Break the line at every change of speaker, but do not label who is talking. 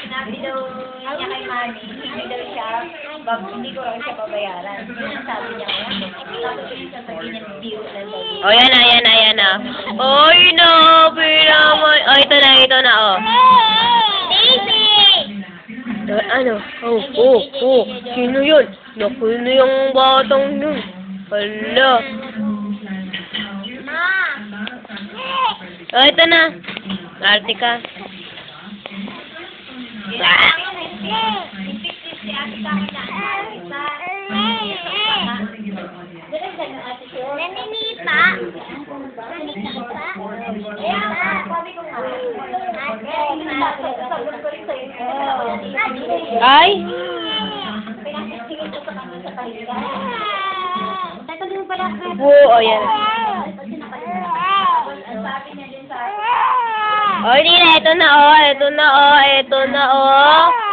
Sinabi daw niya kay Manny, hindi daw siya, hindi ko raw siya babayaran. Yun ang sabi niya kaya. Tapos yung sasabihin niya, bill lang daw.
O, yan na, yan na, yan na. Oy, no, pinaman. O, ito na, o.
Baby!
Ano? Sino yun? Naku, na yung batang yun. Hala.
Ma!
O, ito na. Arte ka.
Naninipa.
Ay? Oo, yan. O, hindi na. Ito na, o. Ito na, o.